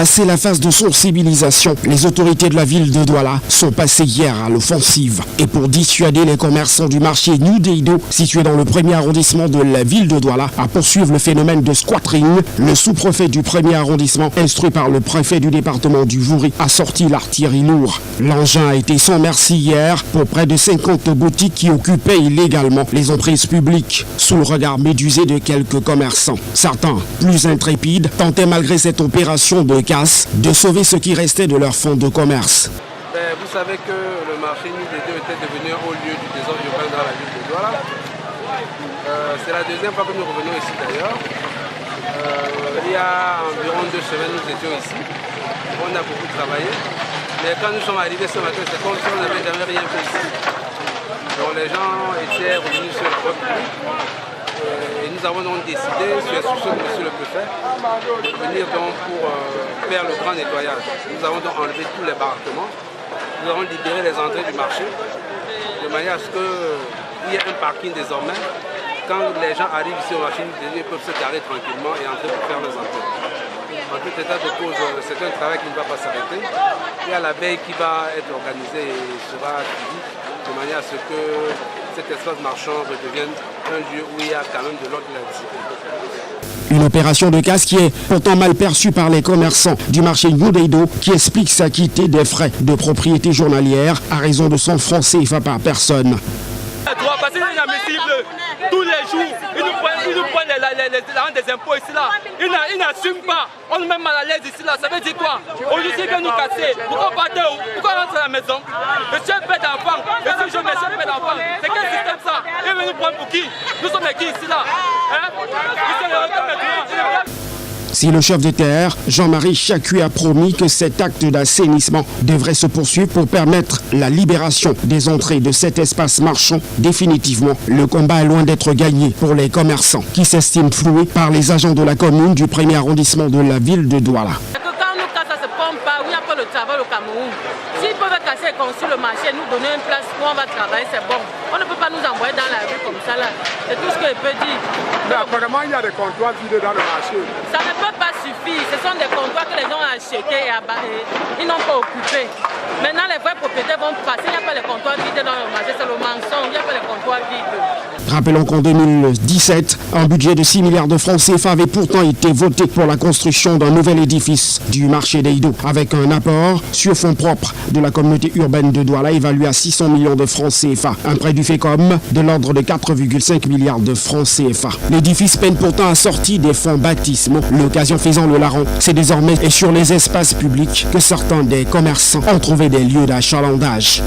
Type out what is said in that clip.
Passé la phase de sensibilisation, les autorités de la ville de Douala sont passées hier à l'offensive. Et pour dissuader les commerçants du marché New Deido, situé dans le premier arrondissement de la ville de Douala, à poursuivre le phénomène de squatting, le sous-préfet du premier arrondissement, instruit par le préfet du département du Vouri, a sorti l'artillerie lourde. L'engin a été sans merci hier pour près de 50 boutiques qui occupaient illégalement les emprises publiques, sous le regard médusé de quelques commerçants. Certains, plus intrépides, tentaient malgré cette opération de casse de sauver ce qui restait de leur fonds de commerce. Vous savez que le marché New Deido était devenu un haut lieu du désordre urbain dans la ville de Douala. C'est la deuxième fois que nous revenons ici d'ailleurs. Il y a environ 2 semaines, nous étions ici. On a beaucoup travaillé. Mais quand nous sommes arrivés ce matin, c'est comme si on n'avait jamais rien fait ici. Donc les gens étaient revenus sur le voie publique. Et nous avons donc décidé, sur instruction de monsieur le préfet, de venir donc pour faire le grand nettoyage. Nous avons donc enlevé tous les baraquements. Nous avons libéré les entrées du marché, de manière à ce qu'il y ait un parking désormais. Quand les gens arrivent ici au marché, ils peuvent se garer tranquillement et entrer pour faire leurs entrées. En tout état de cause, c'est un travail qui ne va pas s'arrêter. Il y a la veille qui va être organisée et sera suivie, de manière à ce que cet espace marchand redevienne un lieu où il y a quand même de l'ordre et de la discipline. Une opération de casse qui est pourtant mal perçue par les commerçants du marché New Deido, qui explique s'acquitter des frais de propriété journalière à raison de 100 francs CFA par personne. Parce qu'il est inadmissible. Tous les jours, ils nous prennent l'argent des impôts ici là. Ils n'assument pas. On nous met mal à l'aise ici là. Ça veut dire quoi? Aujourd'hui, ils viennent nous casser. Pourquoi partir où? Pourquoi rentrer à la maison? Monsieur père d'enfant. Monsieur jeune, monsieur père d'enfant. C'est quel système ça? Ils veulent nous prendre pour qui? Nous sommes qui ici là? Si le chef de terre, Jean-Marie Chacui, a promis que cet acte d'assainissement devrait se poursuivre pour permettre la libération des entrées de cet espace marchand, définitivement, le combat est loin d'être gagné pour les commerçants qui s'estiment floués par les agents de la commune du premier arrondissement de la ville de Douala. Quand nous cassons, ça se prend pas, où il n'y a pas le travail au Cameroun. S'ils peuvent casser et construire le marché, nous donner une place où on va travailler, c'est bon. On ne peut pas nous envoyer dans la rue comme ça là. C'est tout ce que je peux dire. Mais apparemment, il y a des comptoirs vides dans le marché. Ça ne peut pas suffire. Ce sont des comptoirs que les gens ont achetés et ils n'ont pas occupé. Maintenant, les vrais propriétaires vont passer. Il n'y a pas les comptoirs vides dans le marché, c'est le mensonge. Il n'y a pas les comptoirs vides. Rappelons qu'en 2017, un budget de 6 milliards de francs CFA avait pourtant été voté pour la construction d'un nouvel édifice du marché Deido, avec un apport sur fonds propres de la communauté urbaine de Douala évalué à 600 millions de francs CFA. Un prêt du FECOM de l'ordre de 4,5 milliards de francs CFA. L'édifice peine pourtant à sortir des fonds baptismaux, l'occasion faisant le larron. C'est désormais sur les espaces publics que certains des commerçants ont trouvé des lieux d'achalandage.